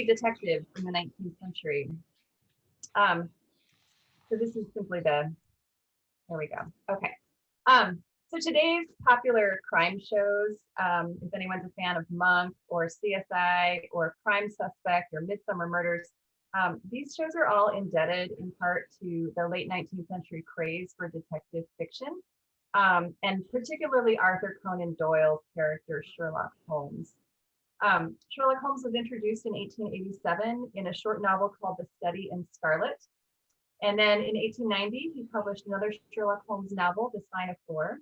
detectives in the 19th century. So this is simply there we go. Okay. So today's popular crime shows, if anyone's a fan of Monk or CSI or Crime Suspect or Midsummer Murders, these shows are all indebted in part to the late 19th century craze for detective fiction, and particularly Arthur Conan Doyle's character, Sherlock Holmes. Sherlock Holmes was introduced in 1887 in a short novel called The Study in Scarlet. And then in 1890, he published another Sherlock Holmes novel, The Sign of Four.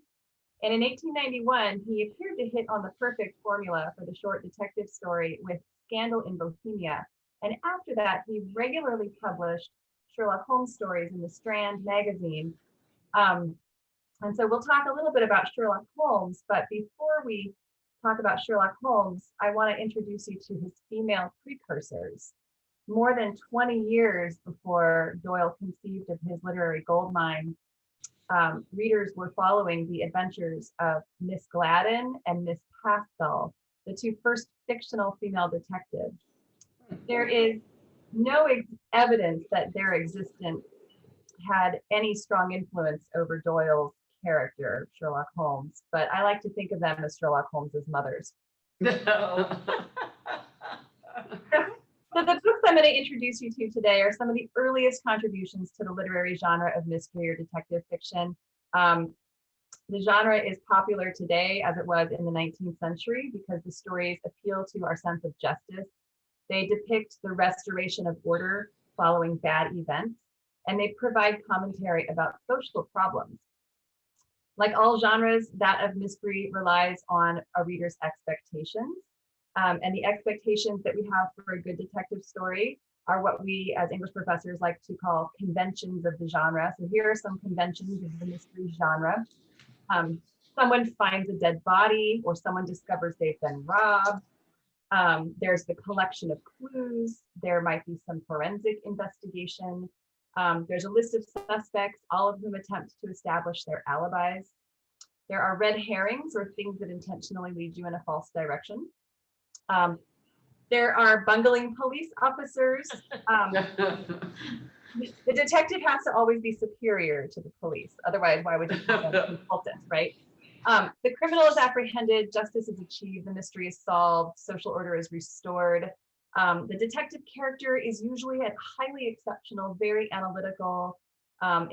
And in 1891, he appeared to hit on the perfect formula for the short detective story with Scandal in Bohemia. And after that, he regularly published Sherlock Holmes stories in the Strand magazine. And so we'll talk a little bit about Sherlock Holmes, but before we talk about Sherlock Holmes, I want to introduce you to his female precursors. More than 20 years before Doyle conceived of his literary goldmine, readers were following the adventures of Miss Gladden and Miss Pascal, the two first fictional female detectives. There is no evidence that their existence had any strong influence over Doyle's character, Sherlock Holmes, but I like to think of them as Sherlock Holmes's mothers. No. So the books I'm going to introduce you to today are some of the earliest contributions to the literary genre of mystery or detective fiction. The genre is popular today as it was in the 19th century because the stories appeal to our sense of justice. They depict the restoration of order following bad events, and they provide commentary about social problems. Like all genres, that of mystery relies on a reader's expectations. And the expectations that we have for a good detective story are what we as English professors like to call conventions of the genre. So here are some conventions of the mystery genre. Someone finds a dead body, or someone discovers they've been robbed. There's the collection of clues. There might be some forensic investigation. There's a list of suspects, all of whom attempt to establish their alibis. There are red herrings, or things that intentionally lead you in a false direction. There are bungling police officers. The detective has to always be superior to the police. Otherwise, why would you have a consultant, right? The criminal is apprehended, justice is achieved, the mystery is solved, social order is restored. The detective character is usually a highly exceptional, very analytical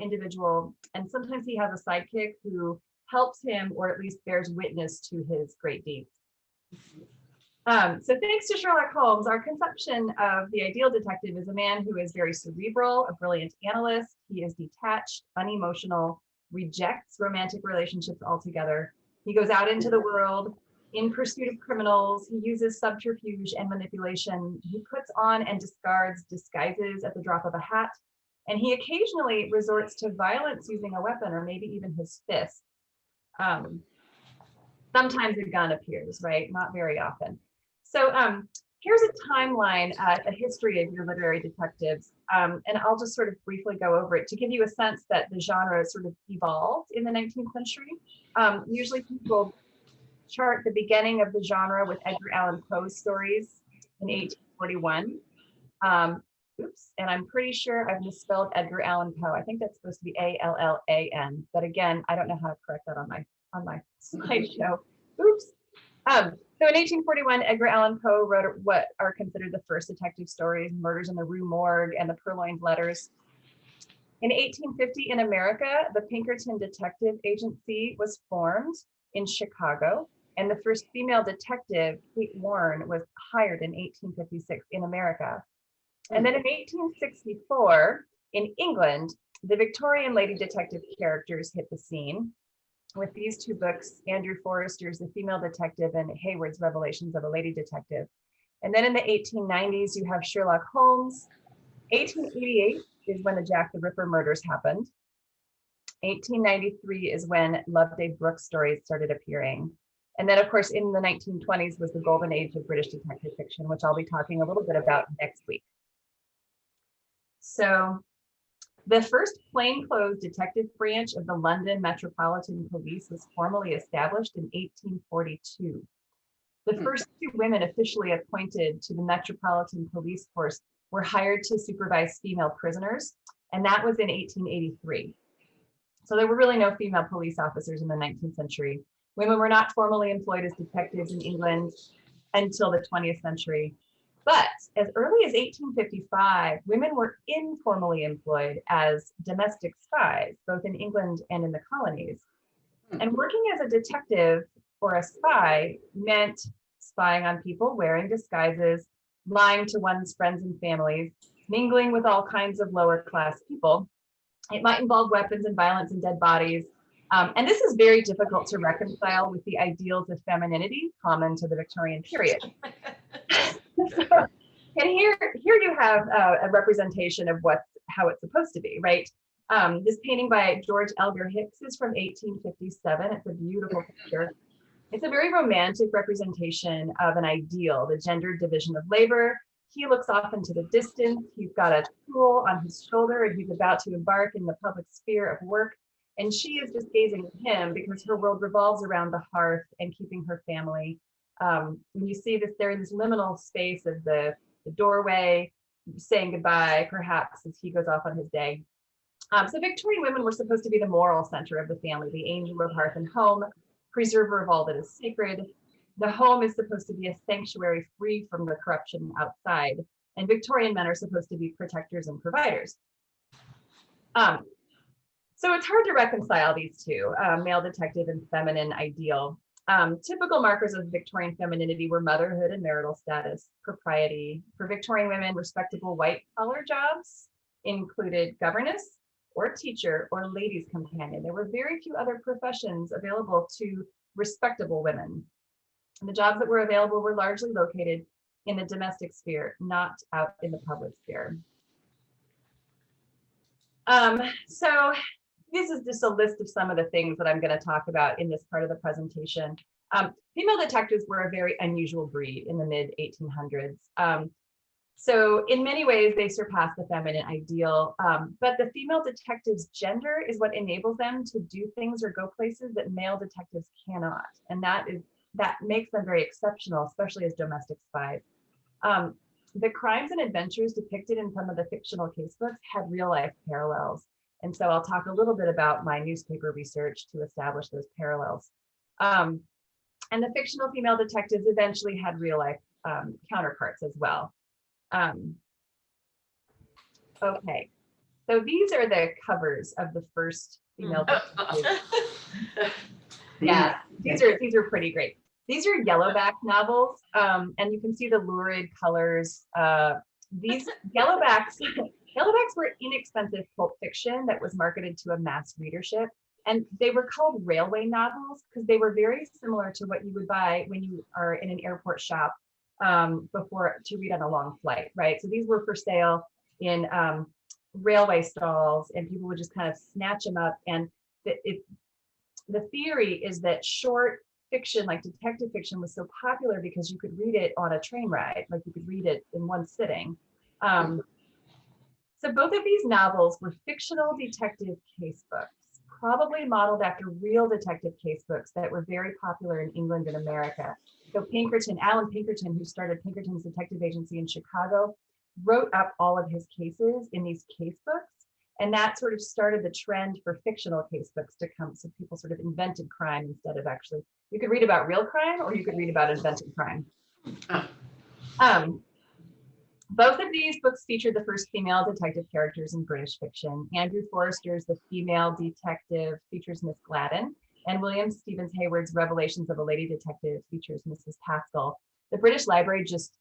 individual. And sometimes he has a sidekick who helps him, or at least bears witness to his great deeds. So thanks to Sherlock Holmes, our conception of the ideal detective is a man who is very cerebral, a brilliant analyst. He is detached, unemotional, rejects romantic relationships altogether. He goes out into the world in pursuit of criminals. He uses subterfuge and manipulation. He puts on and discards disguises at the drop of a hat. And he occasionally resorts to violence using a weapon, or maybe even his fists. Sometimes a gun appears, right? Not very often. So here's a timeline, a history of your literary detectives, and I'll just sort of briefly go over it to give you a sense that the genre sort of evolved in the 19th century. Usually people chart the beginning of the genre with Edgar Allan Poe's stories in 1841. Oops, and I'm pretty sure I've misspelled Edgar Allan Poe. I think that's supposed to be A-L-L-A-N, but again, I don't know how to correct that on my slideshow. Oops. So in 1841, Edgar Allan Poe wrote what are considered the first detective stories, Murders in the Rue Morgue and the Purloined Letters. In 1850 in America, the Pinkerton Detective Agency was formed in Chicago, and the first female detective, Kate Warren, was hired in 1856 in America. And then in 1864, in England, the Victorian lady detective characters hit the scene with these two books, Andrew Forrester's The Female Detective and Hayward's Revelations of a Lady Detective. And then in the 1890s, you have Sherlock Holmes. 1888 is when the Jack the Ripper murders happened. 1893 is when Loveday Brooks stories started appearing. And then, of course, in the 1920s was the golden age of British detective fiction, which I'll be talking a little bit about next week. So the first plainclothes detective branch of the London Metropolitan Police was formally established in 1842. The first two women officially appointed to the Metropolitan Police Force were hired to supervise female prisoners, and that was in 1883. So there were really no female police officers in the 19th century. Women were not formally employed as detectives in England until the 20th century. But as early as 1855, women were informally employed as domestic spies, both in England and in the colonies. And working as a detective or a spy meant spying on people, wearing disguises, lying to one's friends and families, mingling with all kinds of lower class people. It might involve weapons and violence and dead bodies. And this is very difficult to reconcile with the ideals of femininity common to the Victorian period. So, and here you have a representation of how it's supposed to be, right? This painting by George Elgar Hicks is from 1857. It's a beautiful picture. It's a very romantic representation of an ideal, the gendered division of labor. He looks off into the distance. He's got a tool on his shoulder and he's about to embark in the public sphere of work. And she is just gazing at him because her world revolves around the hearth and keeping her family. And you see this, they're in this liminal space of the doorway, saying goodbye, perhaps, as he goes off on his day. So Victorian women were supposed to be the moral center of the family, the angel of hearth and home, preserver of all that is sacred. The home is supposed to be a sanctuary free from the corruption outside, and Victorian men are supposed to be protectors and providers. So it's hard to reconcile these two, male detective and feminine ideal. Typical markers of Victorian femininity were motherhood and marital status, propriety. For Victorian women, respectable white-collar jobs included governess or teacher or ladies' companion. There were very few other professions available to respectable women. And the jobs that were available were largely located in the domestic sphere, not out in the public sphere. So this is just a list of some of the things that I'm going to talk about in this part of the presentation. Female detectives were a very unusual breed in the mid-1800s. So in many ways, they surpass the feminine ideal, but the female detective's gender is what enables them to do things or go places that male detectives cannot. And that makes them very exceptional, especially as domestic spies. The crimes and adventures depicted in some of the fictional casebooks had real life parallels. And so I'll talk a little bit about my newspaper research to establish those parallels. And the fictional female detectives eventually had real life counterparts as well. Okay, so these are the covers of the first female detectives. Yeah, these are pretty great. These are yellowback novels, and you can see the lurid colors. These yellowbacks were inexpensive pulp fiction that was marketed to a mass readership, and they were called railway novels because they were very similar to what you would buy when you are in an airport shop before to read on a long flight, right? So these were for sale in railway stalls, and people would just kind of snatch them up. And the theory is that short fiction, like detective fiction, was so popular because you could read it on a train ride, like you could read it in one sitting. So both of these novels were fictional detective case books, probably modeled after real detective case books that were very popular in England and America. So Alan Pinkerton, who started Pinkerton's Detective Agency in Chicago, wrote up all of his cases in these case books. And that sort of started the trend for fictional case books to come. So people sort of invented crime instead of actually, you could read about real crime or you could read about invented crime. Both of these books featured the first female detective characters in British fiction. Andrew Forster's The Female Detective features Miss Gladden, and William Stevens Hayward's Revelations of a Lady Detective features Mrs. Pascal. The British Library just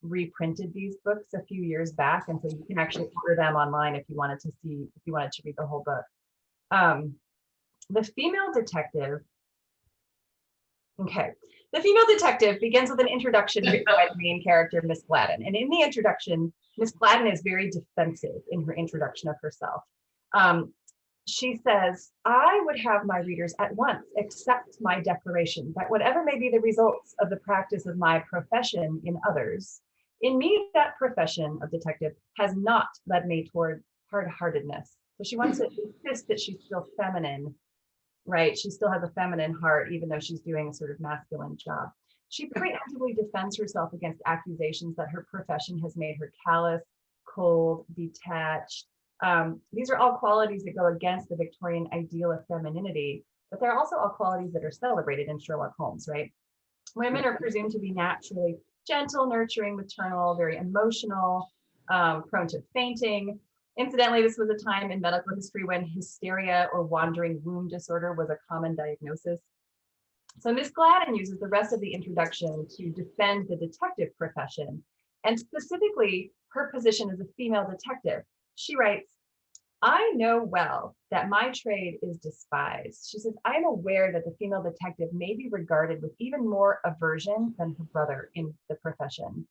reprinted these books a few years back, and so you can actually order them online if you wanted to read the whole book. The female detective. Okay, the female detective begins with an introduction by the main character, Miss Gladden. And in the introduction, Miss Gladden is very defensive in her introduction of herself. She says, I would have my readers at once accept my declaration that whatever may be the results of the practice of my profession in others, in me that profession of detective has not led me toward hard-heartedness. So she wants to insist that she's still feminine, right? She still has a feminine heart, even though she's doing a sort of masculine job. She preemptively defends herself against accusations that her profession has made her callous, cold, detached. These are all qualities that go against the Victorian ideal of femininity, but they're also all qualities that are celebrated in Sherlock Holmes, right? Women are presumed to be naturally gentle, nurturing, maternal, very emotional, prone to fainting. Incidentally, this was a time in medical history when hysteria or wandering womb disorder was a common diagnosis. So Miss Gladden uses the rest of the introduction to defend the detective profession, and specifically her position as a female detective. She writes, I know well that my trade is despised. She says, I am aware that the female detective may be regarded with even more aversion than her brother in the profession.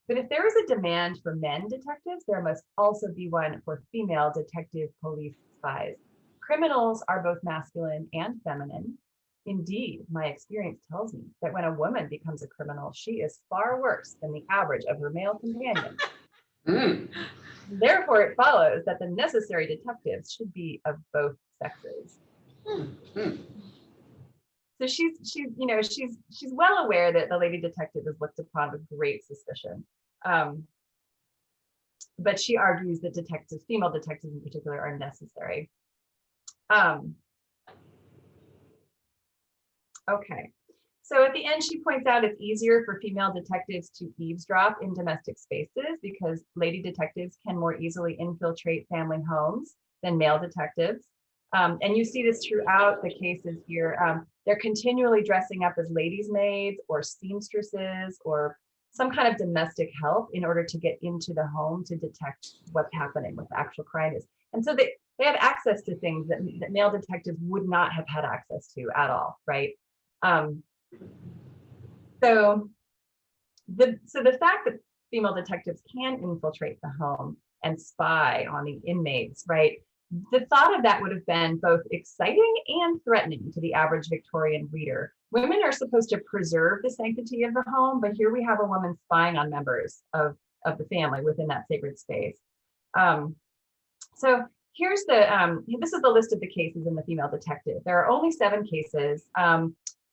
But if there is a demand for men detectives, there must also be one for female detective police spies. Criminals are both masculine and feminine. Indeed, my experience tells me that when a woman becomes a criminal, she is far worse than the average of her male companions. Therefore, it follows that the necessary detectives should be of both sexes. So she's well aware that the lady detective is looked upon with great suspicion. But she argues that female detectives in particular, are necessary. Okay. So at the end, she points out it's easier for female detectives to eavesdrop in domestic spaces because lady detectives can more easily infiltrate family homes than male detectives. And you see this throughout the cases here. They're continually dressing up as ladies' maids or seamstresses or some kind of domestic help in order to get into the home to detect what's happening, what the actual crime is. And so they have access to things that male detectives would not have had access to at all, right? So the fact that female detectives can infiltrate the home and spy on the inmates, right? The thought of that would have been both exciting and threatening to the average Victorian reader. Women are supposed to preserve the sanctity of the home, but here we have a woman spying on members of the family within that sacred space. So here's this is the list of the cases in the female detective. There are only 7 cases.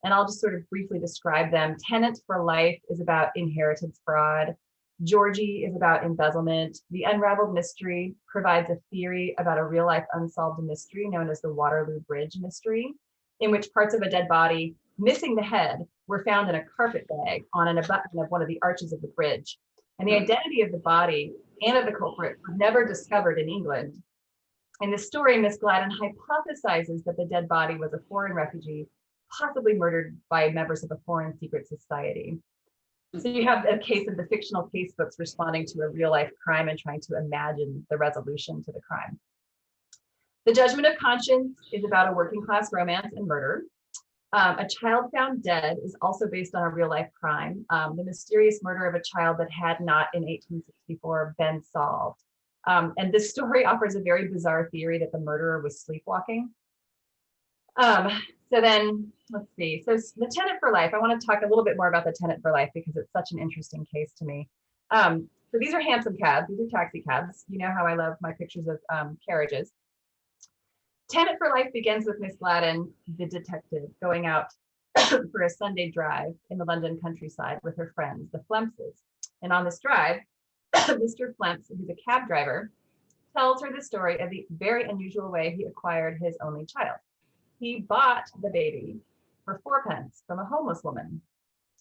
And I'll just sort of briefly describe them. Tenant for Life is about inheritance fraud. Georgie is about embezzlement. The Unraveled Mystery provides a theory about a real life unsolved mystery known as the Waterloo Bridge mystery, in which parts of a dead body missing the head were found in a carpet bag on an abutment of one of the arches of the bridge. And the identity of the body and of the culprit was never discovered in England. In the story, Miss Gladden hypothesizes that the dead body was a foreign refugee, possibly murdered by members of a foreign secret society. So you have a case of the fictional casebooks responding to a real life crime and trying to imagine the resolution to the crime. The Judgment of Conscience is about a working class romance and murder. A Child Found Dead is also based on a real life crime, the mysterious murder of a child that had not in 1864 been solved. And this story offers a very bizarre theory that the murderer was sleepwalking. So then, let's see. So the Tenant for Life, I want to talk a little bit more about the Tenant for Life because it's such an interesting case to me. So these are hansom cabs. These are taxi cabs. You know how I love my pictures of carriages. Tenant for Life begins with Miss Gladden, the detective, going out for a Sunday drive in the London countryside with her friends, the Flempses. And on this drive, Mr. Flemps, who's a cab driver, tells her the story of the very unusual way he acquired his only child. He bought the baby for 4p from a homeless woman.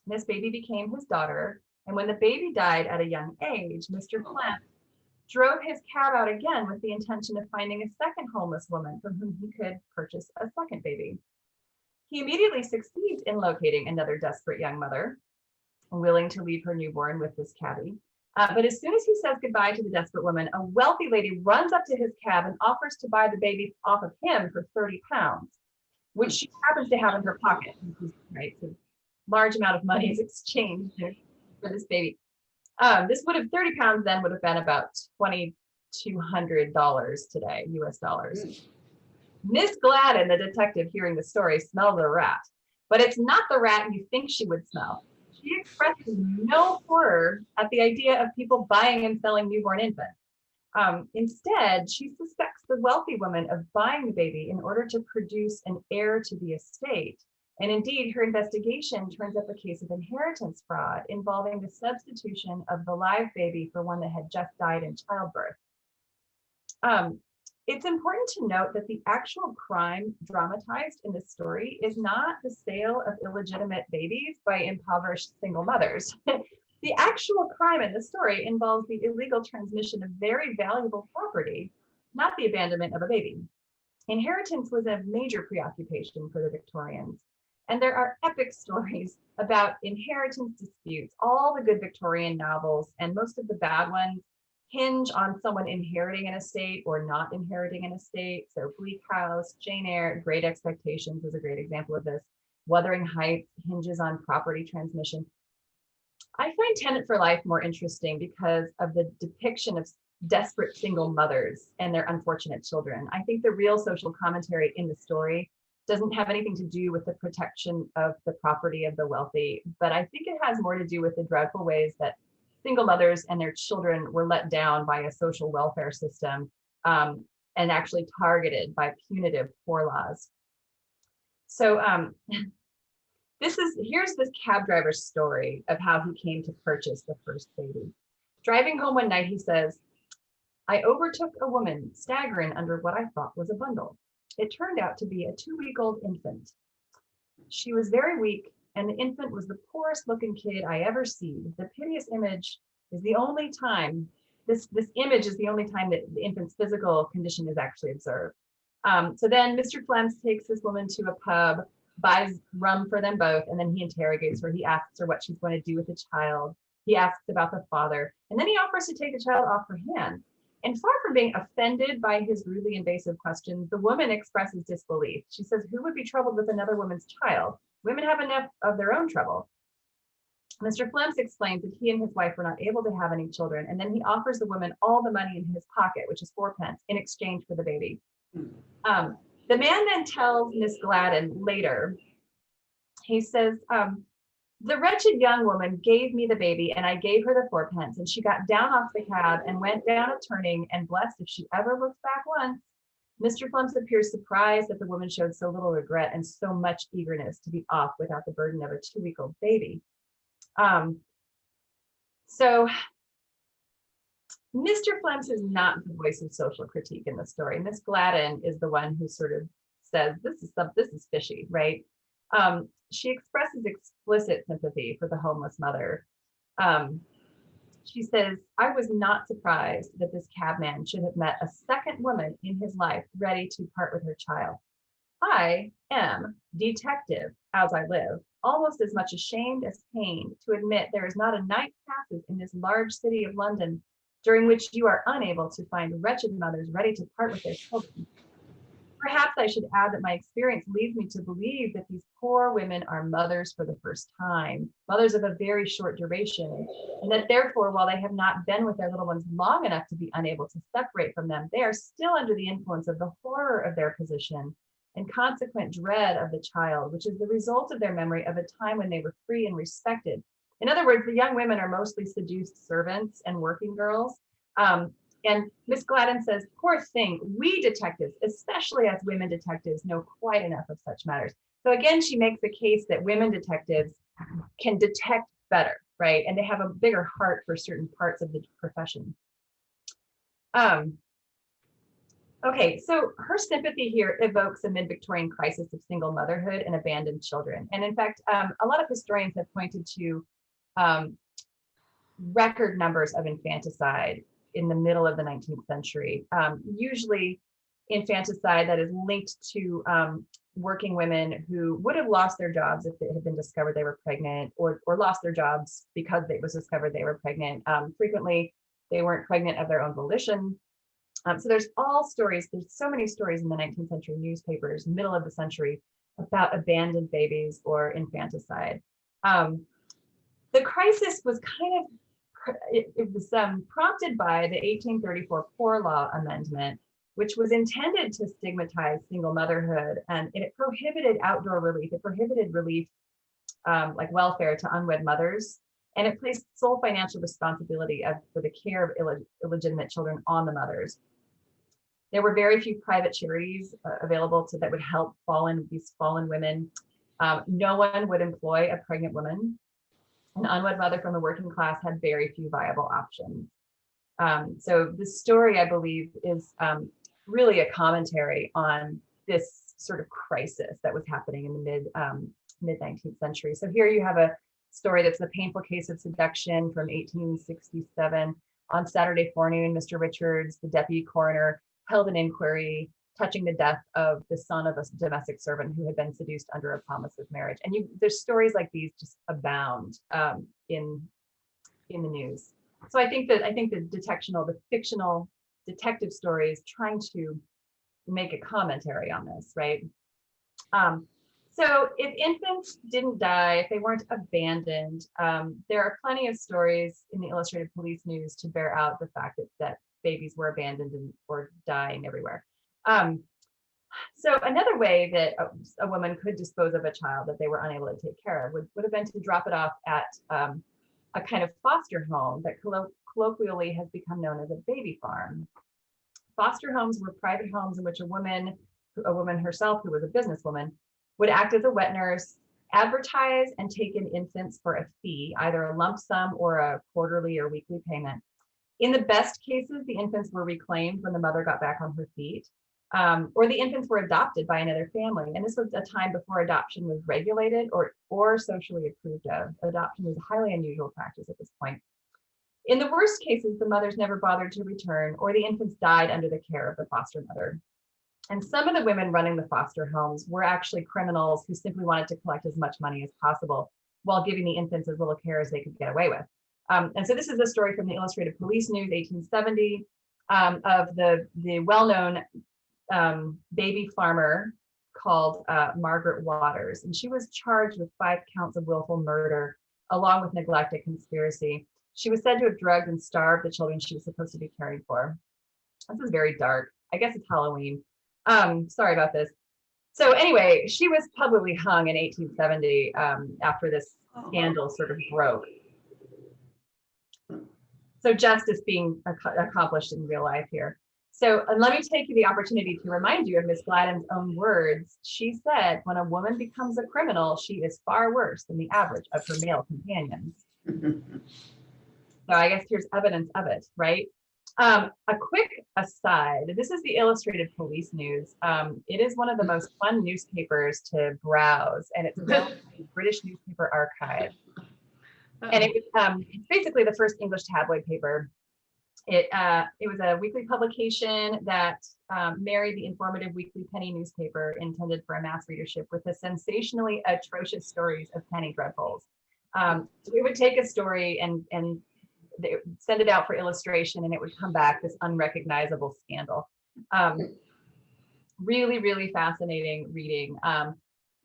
This baby became his daughter, and when the baby died at a young age, Mr. Flemps drove his cab out again with the intention of finding a second homeless woman from whom he could purchase a second baby. He immediately succeeds in locating another desperate young mother, willing to leave her newborn with this cabbie. But as soon as he says goodbye to the desperate woman, a wealthy lady runs up to his cab and offers to buy the baby off of him for 30 pounds, which she happens to have in her pocket. Right, so large amount of money is exchanged for this baby. This would have 30 pounds then would have been about $2,200 today, US dollars. Miss Gladden, the detective, hearing the story, smells a rat, but it's not the rat you think she would smell. She expresses no horror at the idea of people buying and selling newborn infants. Instead, she suspects the wealthy woman of buying the baby in order to produce an heir to the estate And indeed, her investigation turns up a case of inheritance fraud involving the substitution of the live baby for one that had just died in childbirth. It's important to note that the actual crime dramatized in this story is not the sale of illegitimate babies by impoverished single mothers. The actual crime in the story involves the illegal transmission of very valuable property, not the abandonment of a baby. Inheritance was a major preoccupation for the Victorians. And there are epic stories about inheritance disputes. All the good Victorian novels and most of the bad ones hinge on someone inheriting an estate or not inheriting an estate. So Bleak House, Jane Eyre, Great Expectations is a great example of this. Wuthering Heights hinges on property transmission. I find Tenant for Life more interesting because of the depiction of desperate single mothers and their unfortunate children. I think the real social commentary in the story doesn't have anything to do with the protection of the property of the wealthy, but I think it has more to do with the dreadful ways that single mothers and their children were let down by a social welfare system and actually targeted by punitive poor laws. So here's this cab driver's story of how he came to purchase the first baby. Driving home one night, he says, "I overtook a woman staggering under what I thought was a bundle. It turned out to be a 2-week-old infant. She was very weak, and the infant was the poorest looking kid I ever see. The piteous image is the only time, this image is the only time that the infant's physical condition is actually observed." So then Mr. Flems takes this woman to a pub, buys rum for them both, and then he interrogates her. He asks her what she's going to do with the child. He asks about the father, and then he offers to take the child off her hands. And far from being offended by his rudely invasive questions, the woman expresses disbelief. She says, "Who would be troubled with another woman's child? Women have enough of their own trouble." Mr. Flems explains that he and his wife were not able to have any children, and then he offers the woman all the money in his pocket, which is 4 pence, in exchange for the baby. The man then tells Miss Gladden later, he says, "The wretched young woman gave me the baby and I gave her the 4 pence, and she got down off the cab and went down a turning, and blessed if she ever looks back once." Mr. Flems appears surprised that the woman showed so little regret and so much eagerness to be off without the burden of a 2-week-old baby. So Mr. Flems is not the voice of social critique in the story. Miss Gladden is the one who sort of says, this is fishy, right? She expresses explicit sympathy for the homeless mother. She says, "I was not surprised that this cabman should have met a second woman in his life ready to part with her child. I am detective as I live, almost as much ashamed as pained to admit there is not a night passes in this large city of London during which you are unable to find wretched mothers ready to part with their children. Perhaps I should add that my experience leads me to believe that these poor women are mothers for the first time, mothers of a very short duration, and that therefore, while they have not been with their little ones long enough to be unable to separate from them, they are still under the influence of the horror of their position and consequent dread of the child, which is the result of their memory of a time when they were free and respected." In other words, the young women are mostly seduced servants and working girls. And Miss Gladden says, "Poor thing, we detectives, especially as women detectives, know quite enough of such matters." So again, she makes the case that women detectives can detect better, right? And they have a bigger heart for certain parts of the profession. Okay, so her sympathy here evokes a mid-Victorian crisis of single motherhood and abandoned children. And in fact, a lot of historians have pointed to record numbers of infanticide in the middle of the 19th century. Usually infanticide that is linked to working women who would have lost their jobs if it had been discovered they were pregnant, or lost their jobs because it was discovered they were pregnant. Frequently, they weren't pregnant of their own volition. So there's so many stories in the 19th century newspapers, middle of the century, about abandoned babies or infanticide. The crisis was it was prompted by the 1834 Poor Law Amendment, which was intended to stigmatize single motherhood, and it prohibited outdoor relief. It prohibited relief like welfare to unwed mothers, and it placed sole financial responsibility for the care of illegitimate children on the mothers. There were very few private charities available that would help these fallen women. No one would employ a pregnant woman. An unwed mother from the working class had very few viable options. So this story, I believe, is really a commentary on this sort of crisis that was happening in the mid 19th century. So here you have a story that's the painful case of seduction from 1867. On Saturday forenoon, Mr. Richards, the deputy coroner, held an inquiry touching the death of the son of a domestic servant who had been seduced under a promise of marriage. And there's stories like these just abound in the news. So I think the fictional detective story is trying to make a commentary on this, right? So if infants didn't die, if they weren't abandoned, there are plenty of stories in the Illustrated Police News to bear out the fact that babies were abandoned or dying everywhere. So another way that a woman could dispose of a child that they were unable to take care of would have been to drop it off at a kind of foster home that colloquially has become known as a baby farm. Foster homes were private homes in which a woman herself, who was a businesswoman, would act as a wet nurse, advertise and take in infants for a fee, either a lump sum or a quarterly or weekly payment. In the best cases, the infants were reclaimed when the mother got back on her feet, or the infants were adopted by another family. And this was a time before adoption was regulated or socially approved of. Adoption was a highly unusual practice at this point. In the worst cases, the mothers never bothered to return, or the infants died under the care of the foster mother. And some of the women running the foster homes were actually criminals who simply wanted to collect as much money as possible while giving the infants as little care as they could get away with. And so this is a story from the Illustrated Police News, 1870, of the well-known baby farmer called Margaret Waters. And she was charged with 5 counts of willful murder, along with neglect and conspiracy. She was said to have drugged and starved the children she was supposed to be caring for. This is very dark. I guess it's Halloween. Sorry about this. So anyway, she was publicly hung in 1870 after this scandal sort of broke. So justice being accomplished in real life here. So let me take the opportunity to remind you of Miss Gladden's own words. She said, when a woman becomes a criminal, she is far worse than the average of her male companions. So I guess here's evidence of it, right? A quick aside, this is the Illustrated Police News. It is one of the most fun newspapers to browse, and it's available in the British Newspaper Archive. And it's basically the first English tabloid paper. It was a weekly publication that married the informative weekly penny newspaper intended for a mass readership with the sensationally atrocious stories of penny dreadfuls. We would take a story and they would send it out for illustration, and it would come back this unrecognizable scandal. Really, really fascinating reading.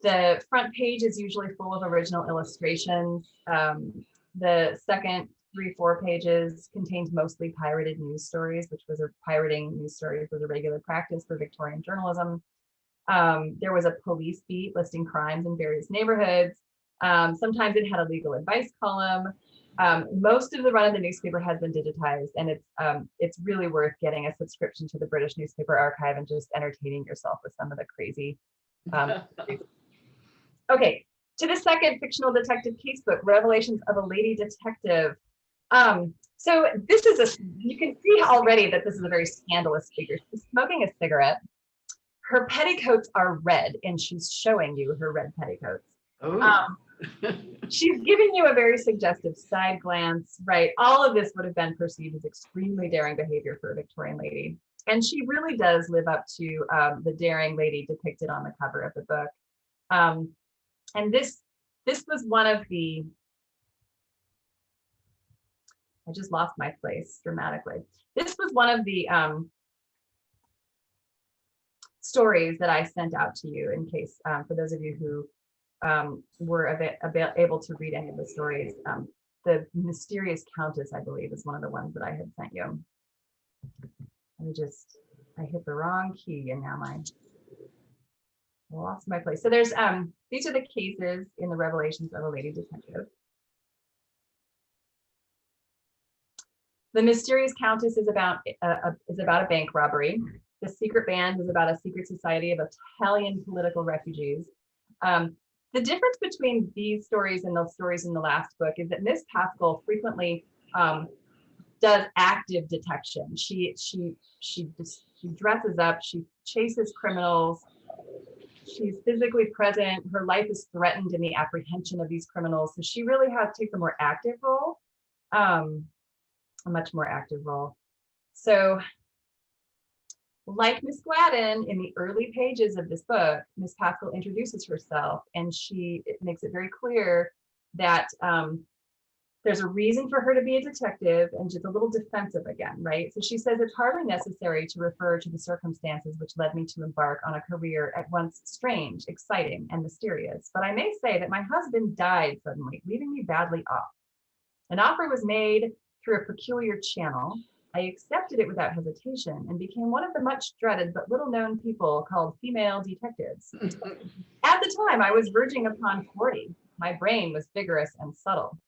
The front page is usually full of original illustrations. The second 3-4 pages contained mostly pirated news stories, which was pirating news stories was a regular practice for Victorian journalism. There was a police beat listing crimes in various neighborhoods. Sometimes it had a legal advice column. Most of the run of the newspaper has been digitized, and it's really worth getting a subscription to the British Newspaper Archive and just entertaining yourself with some of the crazy. Okay, to the second fictional detective casebook, Revelations of a Lady Detective. So this is you can see already that this is a very scandalous figure. She's smoking a cigarette. Her petticoats are red, and she's showing you her red petticoats. She's giving you a very suggestive side glance, right? All of this would have been perceived as extremely daring behavior for a Victorian lady. And she really does live up to the daring lady depicted on the cover of the book. And this was one of the, I just lost my place dramatically. This was one of the stories that I sent out to you in case, for those of you who were able to read any of the stories. The Mysterious Countess, I believe, is one of the ones that I had sent you. I hit the wrong key and now I lost my place. So there's, these are the cases in the Revelations of a Lady Detective. The Mysterious Countess is about a bank robbery. The Secret Band is about a secret society of Italian political refugees. The difference between these stories and the stories in the last book is that Miss Pascal frequently does active detection. She dresses up, she chases criminals, she's physically present, her life is threatened in the apprehension of these criminals. So she really takes a more active role, a much more active role. So like Miss Gladden, in the early pages of this book, Miss Pascal introduces herself, and it makes it very clear that there's a reason for her to be a detective, and she's a little defensive again, right? So she says it's hardly necessary to refer to the circumstances which led me to embark on a career at once strange, exciting, and mysterious. But I may say that my husband died suddenly, leaving me badly off. An offer was made through a peculiar channel. I accepted it without hesitation and became one of the much dreaded but little known people called female detectives. At the time, I was verging upon 40. My brain was vigorous and subtle,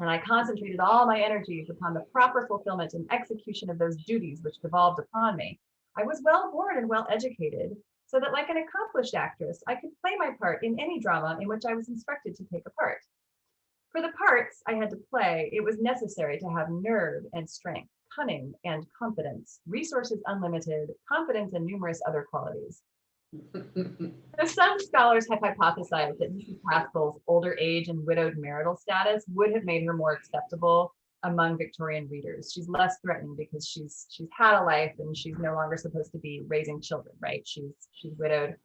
and I concentrated all my energies upon the proper fulfillment and execution of those duties which devolved upon me. I was well born and well educated, so that like an accomplished actress, I could play my part in any drama in which I was instructed to take a part. For the parts I had to play, it was necessary to have nerve and strength, cunning and confidence, resources unlimited, confidence, and numerous other qualities. So some scholars have hypothesized that Mrs. Pascal's older age and widowed marital status would have made her more acceptable among Victorian readers. She's less threatening because she's had a life and she's no longer supposed to be raising children, right? She's widowed.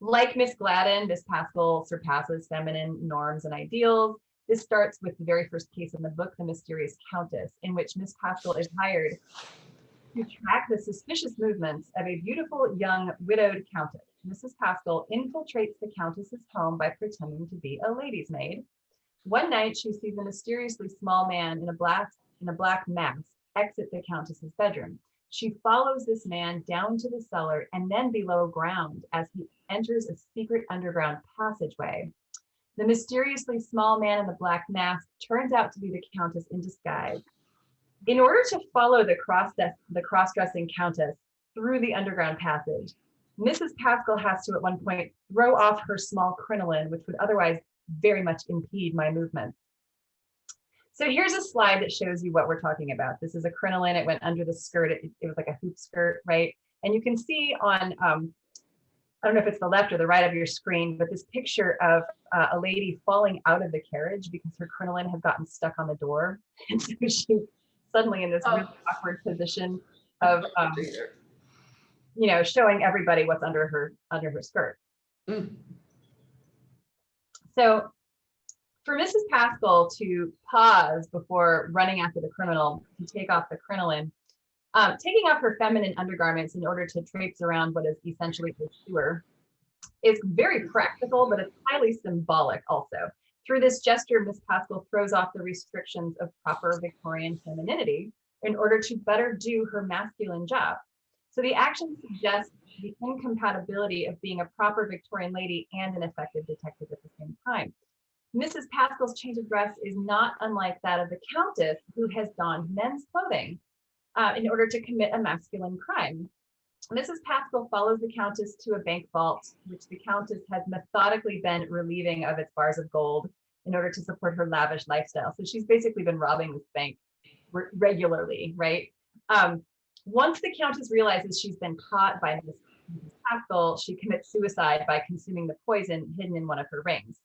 Like Miss Gladden, Miss Pascal surpasses feminine norms and ideals. This starts with the very first case in the book, The Mysterious Countess, in which Miss Pascal is hired to track the suspicious movements of a beautiful young widowed countess. Mrs. Pascal infiltrates the countess's home by pretending to be a lady's maid. One night, she sees a mysteriously small man in a black mask exit the countess's bedroom. She follows this man down to the cellar and then below ground as he enters a secret underground passageway. The mysteriously small man in the black mask turns out to be the countess in disguise. In order to follow the cross-dressing countess through the underground passage, Mrs. Pascal has to at one point throw off her small crinoline, which would otherwise very much impede my movements. So here's a slide that shows you what we're talking about. This is a crinoline. It went under the skirt. It was like a hoop skirt, right? And you can see on, I don't know if it's the left or the right of your screen, but this picture of a lady falling out of the carriage because her crinoline has gotten stuck on the door. And so she's suddenly in this really awkward position of, showing everybody what's under her skirt. Mm. So for Mrs. Pascal to pause before running after the criminal to take off the crinoline, taking off her feminine undergarments in order to traipse around what is essentially a sewer is very practical, but it's highly symbolic also. Through this gesture, Miss Pascal throws off the restrictions of proper Victorian femininity in order to better do her masculine job. So the action suggests the incompatibility of being a proper Victorian lady and an effective detective at the same time. Mrs. Pascal's change of dress is not unlike that of the Countess, who has donned men's clothing in order to commit a masculine crime. Mrs. Pascal follows the Countess to a bank vault, which the Countess has methodically been relieving of its bars of gold in order to support her lavish lifestyle. So she's basically been robbing this bank regularly, right? Once the Countess realizes she's been caught by Mrs. Pascal, she commits suicide by consuming the poison hidden in one of her rings.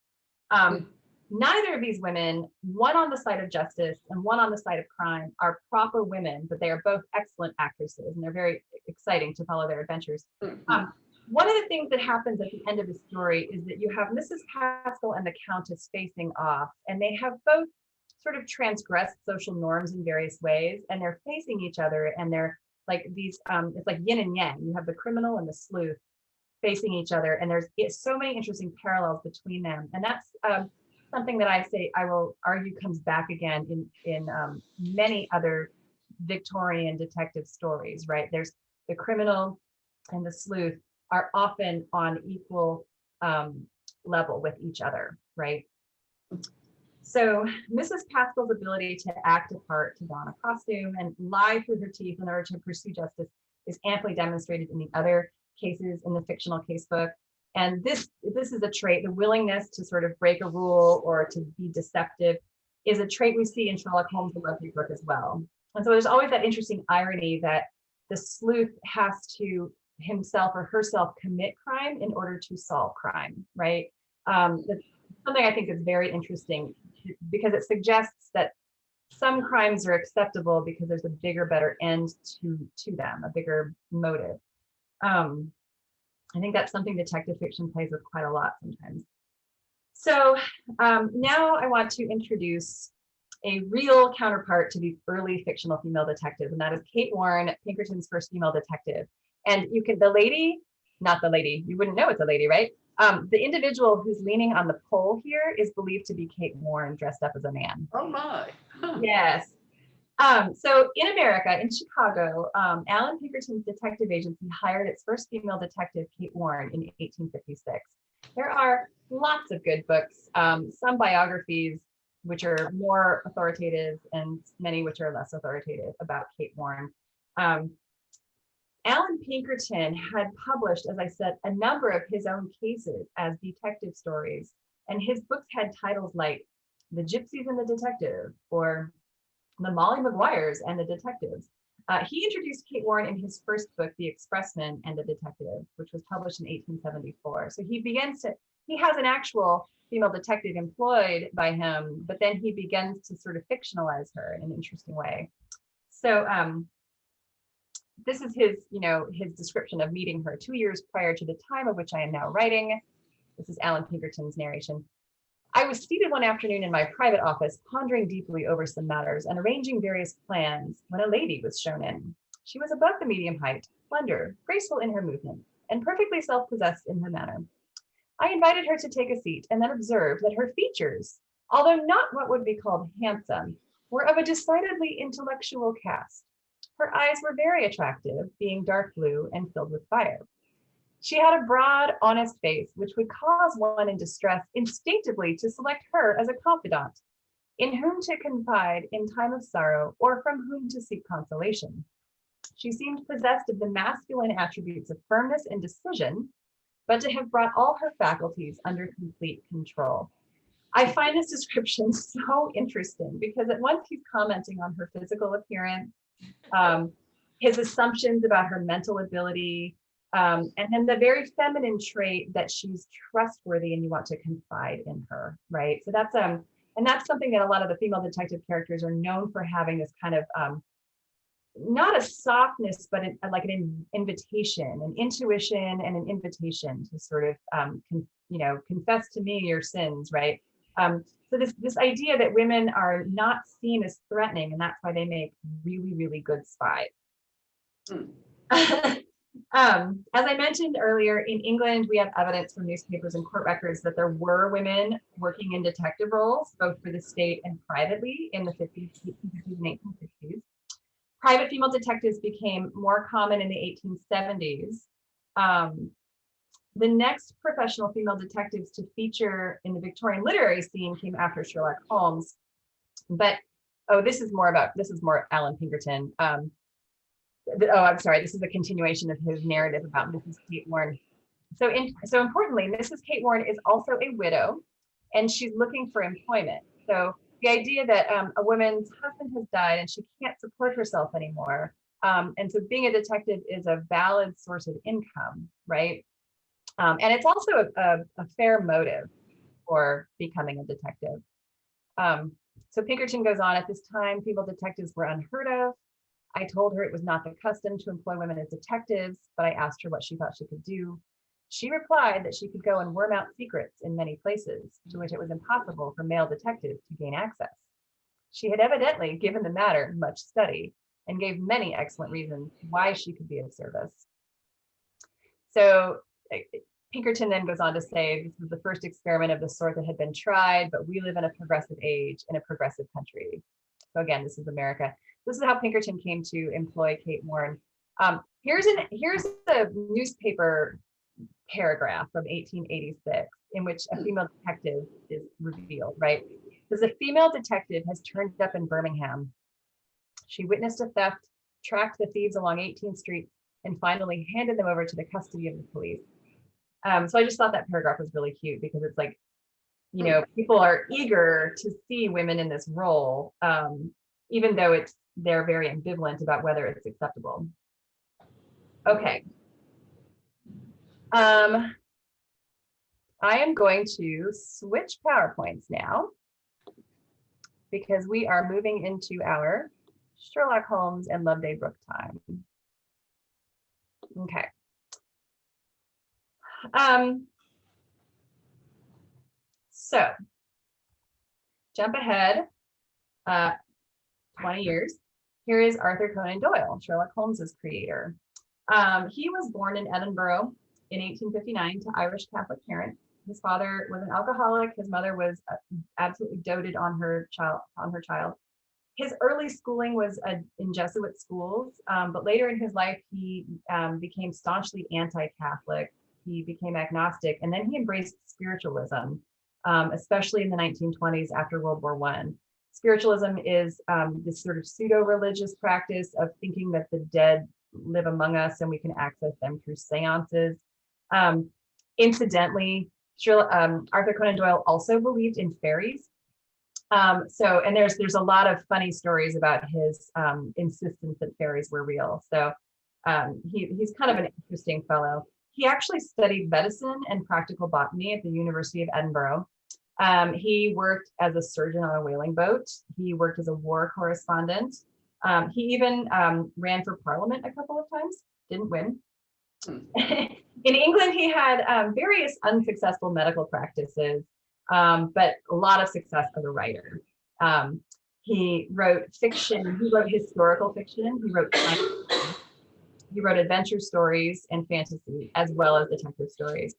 Neither of these women, one on the side of justice and one on the side of crime, are proper women, but they are both excellent actresses, and they're very exciting to follow their adventures. One of the things that happens at the end of the story is that you have Mrs. Pascal and the Countess facing off, and they have both sort of transgressed social norms in various ways, and they're facing each other, and they're like these, it's like yin and yang. You have the criminal and the sleuth facing each other, and there's so many interesting parallels between them, and that's something that I will argue comes back again in many other Victorian detective stories, right? There's the criminal and the sleuth are often on equal level with each other, right? So Mrs. Pascal's ability to act a part, to don a costume, and lie through her teeth in order to pursue justice is amply demonstrated in the other cases in the fictional casebook. And this is a trait, the willingness to sort of break a rule or to be deceptive is a trait we see in Sherlock Holmes' Lovely Book as well. And so there's always that interesting irony that the sleuth has to himself or herself commit crime in order to solve crime, right? That's something I think is very interesting because it suggests that some crimes are acceptable because there's a bigger, better end to them, a bigger motive. I think that's something detective fiction plays with quite a lot sometimes. So now I want to introduce a real counterpart to these early fictional female detectives, and that is Kate Warren, Pinkerton's first female detective. And you can, not the lady, you wouldn't know it's a lady, right? The individual who's leaning on the pole here is believed to be Kate Warren dressed up as a man. Oh my. Huh. Yes. So in America, in Chicago, Alan Pinkerton's detective agency hired its first female detective, Kate Warren, in 1856. There are lots of good books, some biographies, which are more authoritative and many which are less authoritative about Kate Warren. Alan Pinkerton had published, as I said, a number of his own cases as detective stories, and his books had titles like The Gypsies and the Detective, or The Molly Maguires and the Detectives. He introduced Kate Warren in his first book, The Expressman and the Detective, which was published in 1874. So he has an actual female detective employed by him, but then he begins to sort of fictionalize her in an interesting way. So this is his description of meeting her 2 years prior to the time of which I am now writing. This is Alan Pinkerton's narration. I was seated one afternoon in my private office, pondering deeply over some matters and arranging various plans when a lady was shown in. She was above the medium height, slender, graceful in her movements, and perfectly self-possessed in her manner. I invited her to take a seat and then observed that her features, although not what would be called handsome, were of a decidedly intellectual cast. Her eyes were very attractive, being dark blue and filled with fire. She had a broad, honest face, which would cause one in distress instinctively to select her as a confidant, in whom to confide in time of sorrow or from whom to seek consolation. She seemed possessed of the masculine attributes of firmness and decision, but to have brought all her faculties under complete control. I find this description so interesting because at once he's commenting on her physical appearance, his assumptions about her mental ability, and then the very feminine trait that she's trustworthy and you want to confide in her, right? So that's and that's something that a lot of the female detective characters are known for having, this kind of not a softness, but like an invitation, an intuition, and an invitation to sort of confess to me your sins, right? So this idea that women are not seen as threatening, and that's why they make really, really good spies. As I mentioned earlier, in England, we have evidence from newspapers and court records that there were women working in detective roles, both for the state and privately in the 50s, 1850s, and 1860s. Private female detectives became more common in the 1870s. The next professional female detectives to feature in the Victorian literary scene came after Sherlock Holmes. But, this is more Alan Pinkerton. I'm sorry, this is a continuation of his narrative about Mrs. Kate Warren. So importantly, Mrs. Kate Warren is also a widow, and she's looking for employment. So the idea that a woman's husband has died and she can't support herself anymore, and so being a detective is a valid source of income, right? And it's also a fair motive for becoming a detective. So Pinkerton goes on, at this time, female detectives were unheard of. I told her it was not the custom to employ women as detectives, but I asked her what she thought she could do. She replied that she could go and worm out secrets in many places, to which it was impossible for male detectives to gain access. She had evidently given the matter much study and gave many excellent reasons why she could be of service. So Pinkerton then goes on to say, this was the first experiment of the sort that had been tried, but we live in a progressive age, in a progressive country. So again, this is America. This is how Pinkerton came to employ Kate Warren. Here's a newspaper paragraph from 1886 in which a female detective is revealed, right? Because a female detective has turned up in Birmingham. She witnessed a theft, tracked the thieves along 18th Street, and finally handed them over to the custody of the police. So I just thought that paragraph was really cute because it's like, you know, people are eager to see women in this role, even though they're very ambivalent about whether it's acceptable. Okay. I am going to switch PowerPoints now because we are moving into our Sherlock Holmes and Loveday Brooke time. Okay. So jump ahead 20 years. Here is Arthur Conan Doyle, Sherlock Holmes's creator. He was born in Edinburgh in 1859 to Irish Catholic parents. His father was an alcoholic. His mother was absolutely doted on her child. His early schooling was in Jesuit schools, but later in his life, he became staunchly anti-Catholic. He became agnostic, and then he embraced spiritualism, especially in the 1920s after World War I. Spiritualism is this sort of pseudo-religious practice of thinking that the dead live among us and we can access them through seances. Incidentally, Arthur Conan Doyle also believed in fairies. And there's a lot of funny stories about his insistence that fairies were real. So he's kind of an interesting fellow. He actually studied medicine and practical botany at the University of Edinburgh. He worked as a surgeon on a whaling boat. He worked as a war correspondent. He even ran for parliament a couple of times, didn't win. In England, he had various unsuccessful medical practices, but a lot of success as a writer. He wrote fiction, he wrote historical fiction, he wrote adventure stories and fantasy, as well as detective stories.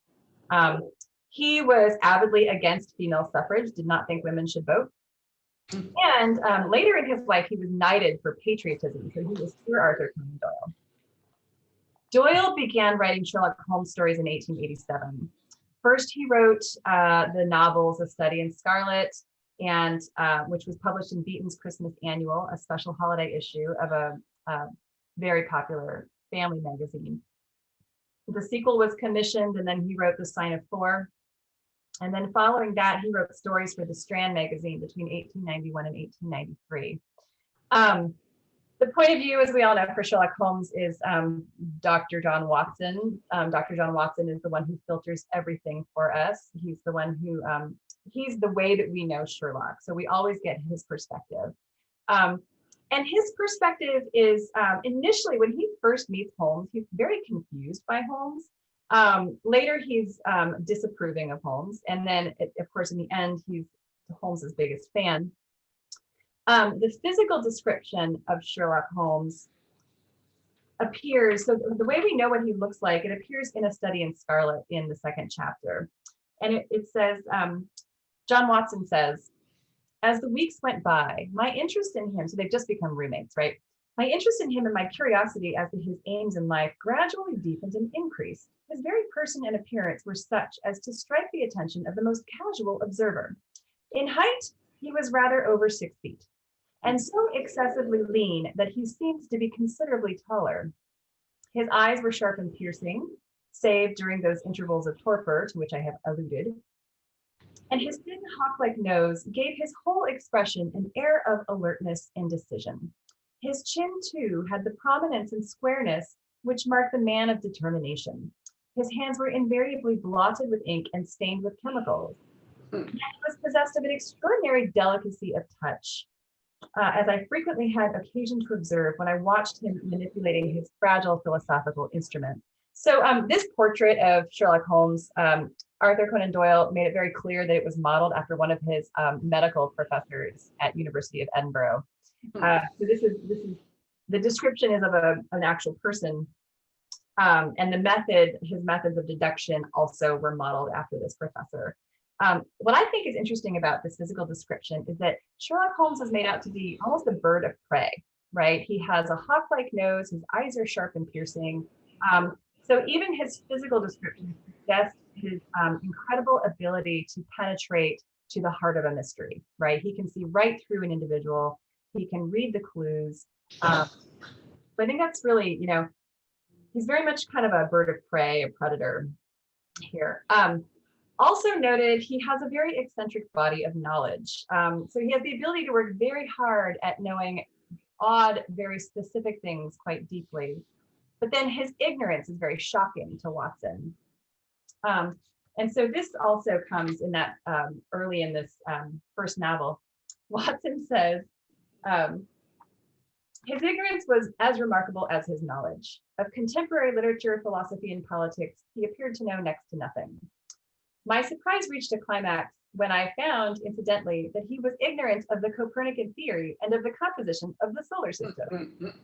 He was avidly against female suffrage, did not think women should vote. And later in his life, he was knighted for patriotism. So he was Sir Arthur Conan Doyle. Doyle began writing Sherlock Holmes stories in 1887. First, he wrote the novels A Study in Scarlet, and which was published in Beaton's Christmas Annual, a special holiday issue of a very popular family magazine. The sequel was commissioned, and then he wrote The Sign of Four. And then following that, he wrote stories for the Strand magazine between 1891 and 1893. The point of view, as we all know, for Sherlock Holmes is Dr. John Watson. Dr. John Watson is the one who filters everything for us. He's the one who, he's the way that we know Sherlock. So we always get his perspective. And his perspective is initially when he first meets Holmes, he's very confused by Holmes. Later, he's disapproving of Holmes. And then, of course, in the end, he's Holmes's biggest fan. The physical description of Sherlock Holmes appears, so the way we know what he looks like, it appears in A Study in Scarlet in the second chapter. And it says, John Watson says, as the weeks went by, my interest in him, so they've just become roommates, right? My interest in him and my curiosity as to his aims in life gradually deepened and increased. His very person and appearance were such as to strike the attention of the most casual observer. In height, he was rather over 6 feet, and so excessively lean that he seemed to be considerably taller. His eyes were sharp and piercing, save during those intervals of torpor to which I have alluded. And his thin hawk-like nose gave his whole expression an air of alertness and decision. His chin, too, had the prominence and squareness which mark the man of determination. His hands were invariably blotted with ink and stained with chemicals. And he was possessed of an extraordinary delicacy of touch, as I frequently had occasion to observe when I watched him manipulating his fragile philosophical instrument. So this portrait of Sherlock Holmes, Arthur Conan Doyle made it very clear that it was modeled after one of his medical professors at University of Edinburgh. So this is the description is of an actual person, and his methods of deduction also were modeled after this professor. What I think is interesting about this physical description is that Sherlock Holmes is made out to be almost a bird of prey, right? He has a hawk-like nose, his eyes are sharp and piercing. So even his physical description suggests his incredible ability to penetrate to the heart of a mystery, right? He can see right through an individual. He can read the clues. So I think that's really, he's very much kind of a bird of prey, a predator. here. Also noted, he has a very eccentric body of knowledge. So he has the ability to work very hard at knowing odd, very specific things quite deeply. But then his ignorance is very shocking to Watson. And so this also comes in that early in this first novel. Watson says, his ignorance was as remarkable as his knowledge. Of contemporary literature, philosophy, and politics, he appeared to know next to nothing. My surprise reached a climax when I found, incidentally, that he was ignorant of the Copernican theory and of the composition of the solar system.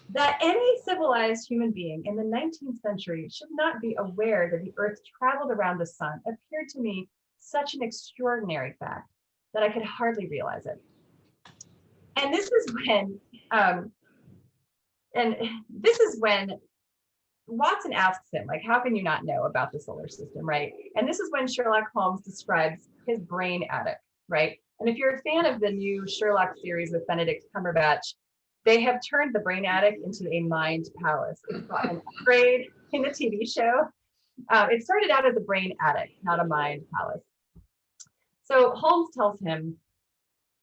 That any civilized human being in the 19th century should not be aware that the Earth traveled around the sun appeared to me such an extraordinary fact that I could hardly realize it. And this is when Watson asks him, like, how can you not know about the solar system, right? And this is when Sherlock Holmes describes his brain attic, right? And if you're a fan of the new Sherlock series with Benedict Cumberbatch, they have turned the brain attic into a mind palace. It's got an upgrade in the TV show. It started out as a brain attic, not a mind palace. So Holmes tells him,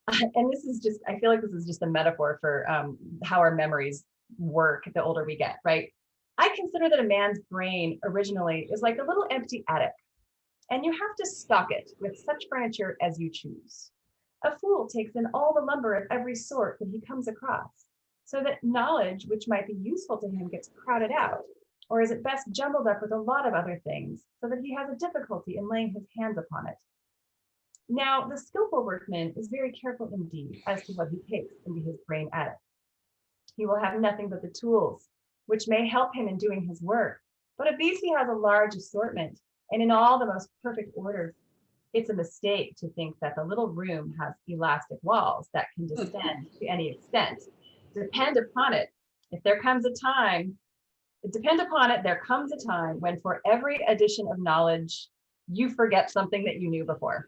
and this is just, I feel like this is just a metaphor for how our memories work the older we get, right? I consider that a man's brain originally is like a little empty attic, and you have to stock it with such furniture as you choose. A fool takes in all the lumber of every sort that he comes across, so that knowledge which might be useful to him gets crowded out, or is at best jumbled up with a lot of other things, so that he has a difficulty in laying his hands upon it. Now, the skillful workman is very careful indeed as to what he takes into his brain attic. He will have nothing but the tools, which may help him in doing his work, but of these he has a large assortment, and in all the most perfect order. It's a mistake to think that the little room has elastic walls that can descend to any extent. Depend upon it, there comes a time when for every addition of knowledge, you forget something that you knew before.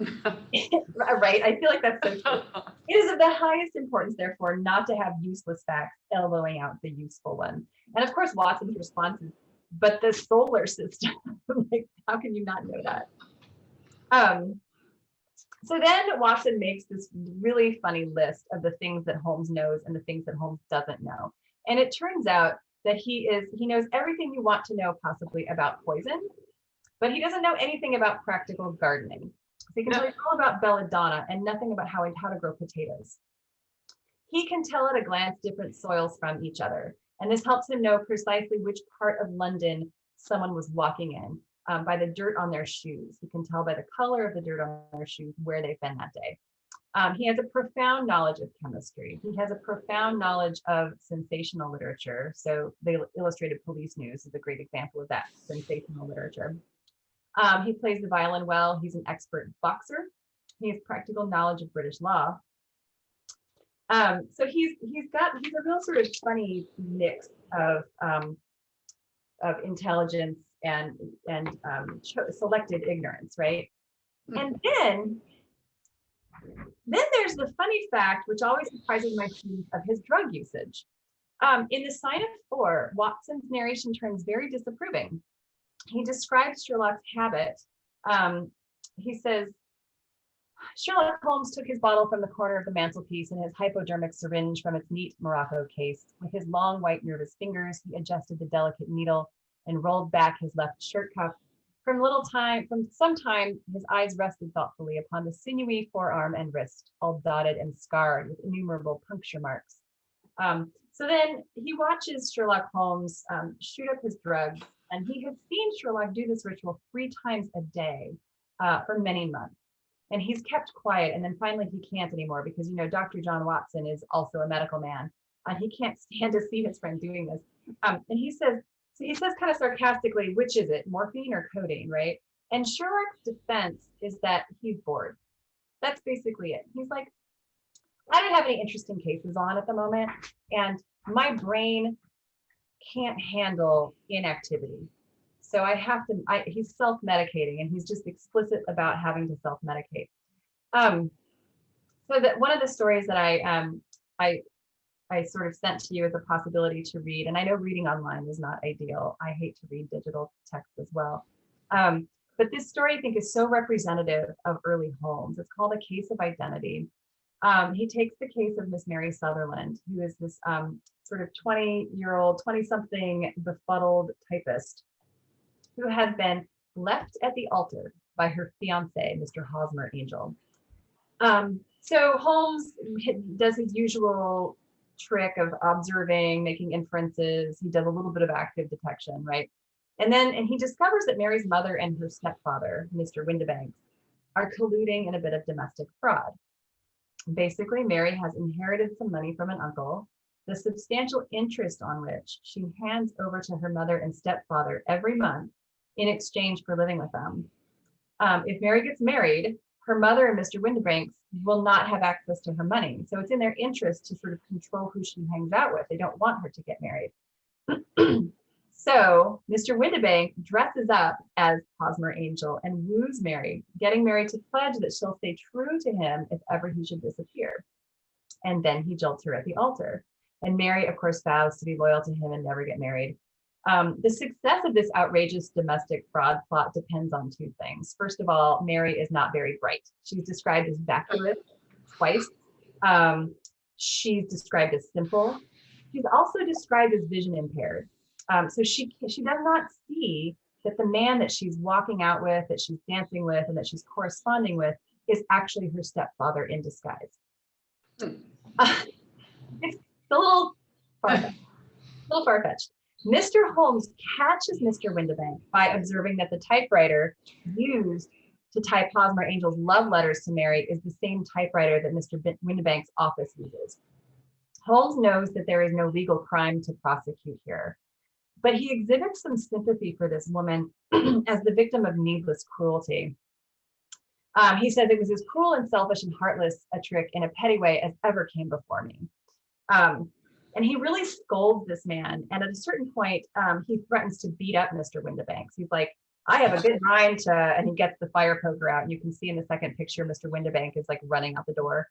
Right? I feel like that's so true. It is of the highest importance, therefore, not to have useless facts elbowing out the useful one. And of course, Watson's response is, but the solar system, like, how can you not know that? So then Watson makes this really funny list of the things that Holmes knows and the things that Holmes doesn't know. And it turns out that he knows everything you want to know possibly about poison, but he doesn't know anything about practical gardening. So he can tell you all about belladonna and nothing about how to grow potatoes. He can tell at a glance different soils from each other. And this helps him know precisely which part of London someone was walking in by the dirt on their shoes. He can tell by the color of the dirt on their shoes where they've been that day. He has a profound knowledge of chemistry. He has a profound knowledge of sensational literature. So the Illustrated Police News is a great example of that sensational literature. He plays the violin well. He's an expert boxer. He has practical knowledge of British law. So he's a real sort of funny mix of intelligence and selected ignorance, right? And then there's the funny fact, which always surprises my students, of his drug usage. In The Sign of Four, Watson's narration turns very disapproving. He describes Sherlock's habit. He says, Sherlock Holmes took his bottle from the corner of the mantelpiece and his hypodermic syringe from its neat morocco case. With his long, white, nervous fingers, he adjusted the delicate needle and rolled back his left shirt cuff. From some time, his eyes rested thoughtfully upon the sinewy forearm and wrist, all dotted and scarred with innumerable puncture marks. So then he watches Sherlock Holmes shoot up his drugs, and he had seen Sherlock do this ritual 3 times a day for many months. And he's kept quiet, and then finally he can't anymore because, Dr. John Watson is also a medical man, and he can't stand to see his friend doing this. And he says kind of sarcastically, which is it, morphine or codeine, right? And Sherlock's defense is that he's bored. That's basically it. He's like, I don't have any interesting cases on at the moment, and my brain can't handle inactivity. So he's self-medicating, and he's just explicit about having to self-medicate. So that one of the stories that I sort of sent to you as a possibility to read, and I know reading online is not ideal. I hate to read digital text as well. But this story, I think, is so representative of early Holmes. It's called A Case of Identity. He takes the case of Miss Mary Sutherland, who is this sort of 20-year-old, 20-something befuddled typist who has been left at the altar by her fiance, Mr. Hosmer Angel. So Holmes does his usual trick of observing, making inferences. He does a little bit of active detection, right? And he discovers that Mary's mother and her stepfather, Mr. Windibanks, are colluding in a bit of domestic fraud. Basically, Mary has inherited some money from an uncle, the substantial interest on which she hands over to her mother and stepfather every month in exchange for living with them. If Mary gets married, her mother and Mr. Windibanks will not have access to her money. So it's in their interest to sort of control who she hangs out with. They don't want her to get married. So Mr. Windibank dresses up as Hosmer Angel and woos Mary, getting Mary to pledge that she'll stay true to him if ever he should disappear. And then he jilts her at the altar. And Mary, of course, vows to be loyal to him and never get married. The success of this outrageous domestic fraud plot depends on two things. First of all, Mary is not very bright. She's described as vacuous twice. She's described as simple. She's also described as vision impaired. So she does not see that the man that she's walking out with, that she's dancing with, and that she's corresponding with is actually her stepfather in disguise. It's a little far-fetched. Mr. Holmes catches Mr. Windibank by observing that the typewriter used to type Hosmer Angel's love letters to Mary is the same typewriter that Mr. Windibank's office uses. Holmes knows that there is no legal crime to prosecute here, but he exhibits some sympathy for this woman as the victim of needless cruelty. He says it was as cruel and selfish and heartless a trick in a petty way as ever came before me. And he really scolds this man. And at a certain point, he threatens to beat up Mr. Windibanks. He's like, I have a good mind to, and he gets the fire poker out. And you can see in the second picture, Mr. Windibank is like running out the door.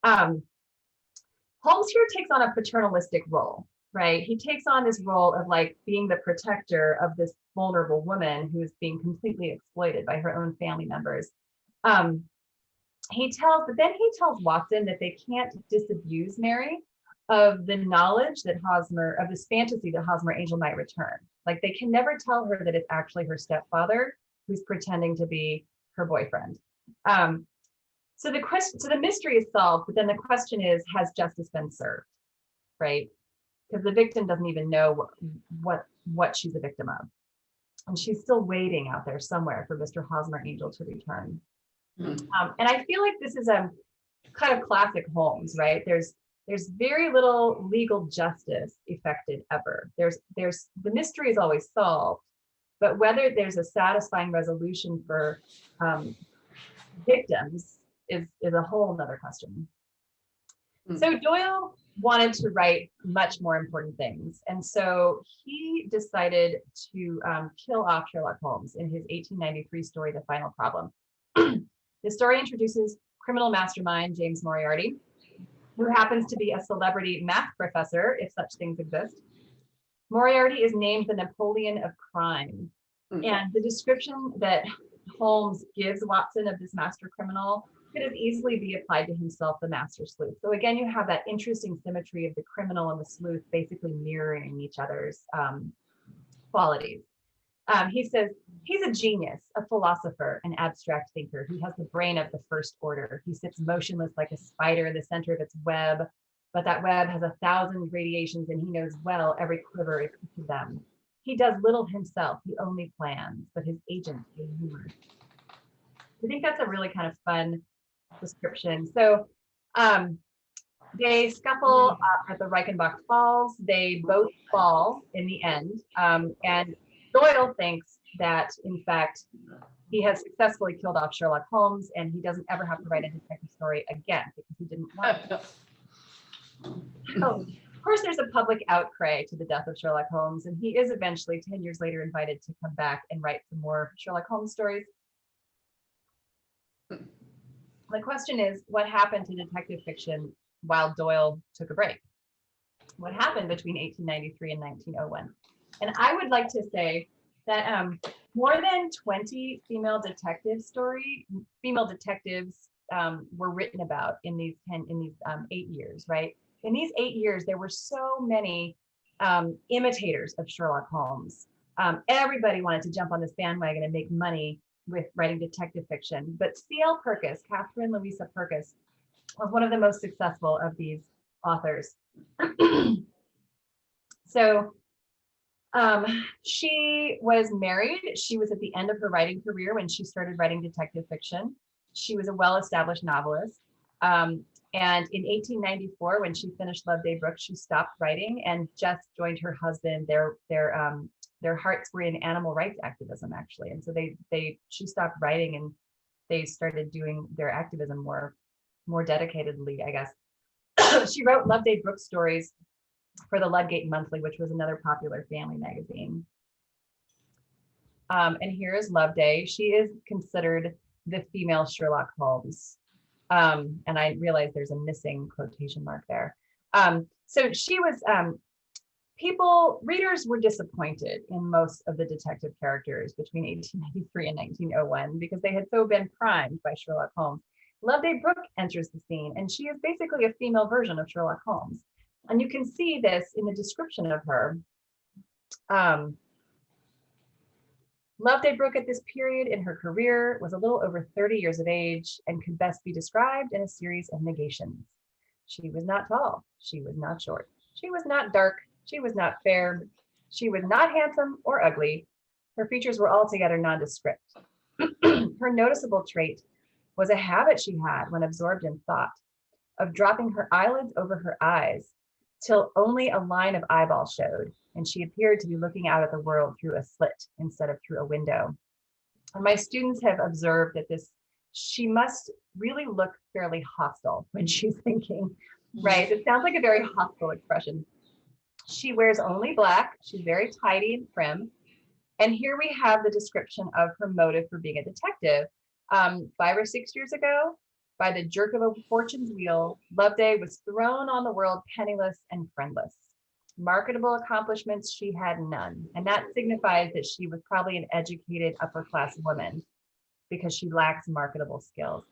Holmes here takes on a paternalistic role, right? He takes on this role of like being the protector of this vulnerable woman who is being completely exploited by her own family members. He tells Watson that they can't disabuse Mary of the knowledge that of this fantasy that Hosmer Angel might return. Like they can never tell her that it's actually her stepfather who's pretending to be her boyfriend. So the mystery is solved, but then the question is, has justice been served, right? Because the victim doesn't even know what she's a victim of. And she's still waiting out there somewhere for Mr. Hosmer Angel to return. And I feel like this is a kind of classic Holmes, right? There's very little legal justice effected ever. There's the mystery is always solved, but whether there's a satisfying resolution for victims is a whole nother question. So Doyle wanted to write much more important things, and so he decided to kill off Sherlock Holmes in his 1893 story, The Final Problem. The story introduces criminal mastermind James Moriarty, who happens to be a celebrity math professor, if such things exist. Moriarty is named the Napoleon of crime. And the description that Holmes gives Watson of this master criminal could as easily be applied to himself, the master sleuth. So again, you have that interesting symmetry of the criminal and the sleuth basically mirroring each other's qualities. He says, he's a genius, a philosopher, an abstract thinker. He has the brain of the first order. He sits motionless like a spider in the center of its web, but that web has 1,000 gradations and he knows well every quiver is each of them. He does little himself. He only plans, but his agents give humor. I think that's a really kind of fun description. So they scuffle at the Reichenbach Falls. They both fall in the end. And Doyle thinks that, in fact, he has successfully killed off Sherlock Holmes and he doesn't ever have to write a detective story again because he didn't want to. So, of course, there's a public outcry to the death of Sherlock Holmes, and he is eventually, 10 years later, invited to come back and write some more Sherlock Holmes stories. The question is, what happened to detective fiction while Doyle took a break? What happened between 1893 and 1901? And I would like to say that More than 20 female detectives were written about in these 8 years, right? In these 8 years, there were so many imitators of Sherlock Holmes. Everybody wanted to jump on this bandwagon and make money with writing detective fiction. But C.L. Purkis, Catherine Louisa Purkis, was one of the most successful of these authors. So she was married. She was at the end of her writing career when she started writing detective fiction. She was a well-established novelist. And in 1894, when she finished Loveday Brooks, she stopped writing and just joined her husband. Their hearts were in animal rights activism, actually. And so she stopped writing and they started doing their activism more dedicatedly, I guess. She wrote Loveday Brooks stories for the Ludgate Monthly, which was another popular family magazine. And here is Loveday. She is considered the female Sherlock Holmes. And I realize there's a missing quotation mark there. So she was, readers were disappointed in most of the detective characters between 1893 and 1901 because they had so been primed by Sherlock Holmes. Loveday Brooks enters the scene, and she is basically a female version of Sherlock Holmes. And you can see this in the description of her. Loveday Brooks at this period in her career was a little over 30 years of age and could best be described in a series of negations. She was not tall. She was not short. She was not dark. She was not fair. She was not handsome or ugly. Her features were altogether nondescript. Her noticeable trait was a habit she had when absorbed in thought of dropping her eyelids over her eyes till only a line of eyeball showed, and she appeared to be looking out at the world through a slit instead of through a window. And my students have observed that she must really look fairly hostile when she's thinking, right? It sounds like a very hostile expression. She wears only black. She's very tidy and prim. And here we have the description of her motive for being a detective. 5 or 6 years ago, by the jerk of a fortune's wheel, Loveday was thrown on the world penniless and friendless. Marketable accomplishments she had none, and that signifies that she was probably an educated upper-class woman because she lacks marketable skills.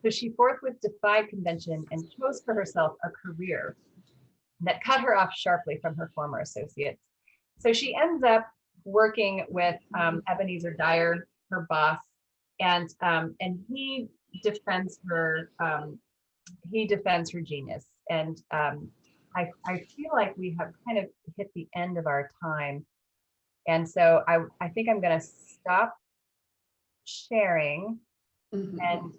So she forthwith defied convention and chose for herself a career that cut her off sharply from her former associates. So she ends up working with Ebenezer Dyer, her boss, and he defends her. He defends her genius, and I feel like we have kind of hit the end of our time, and so I think I'm going to stop sharing and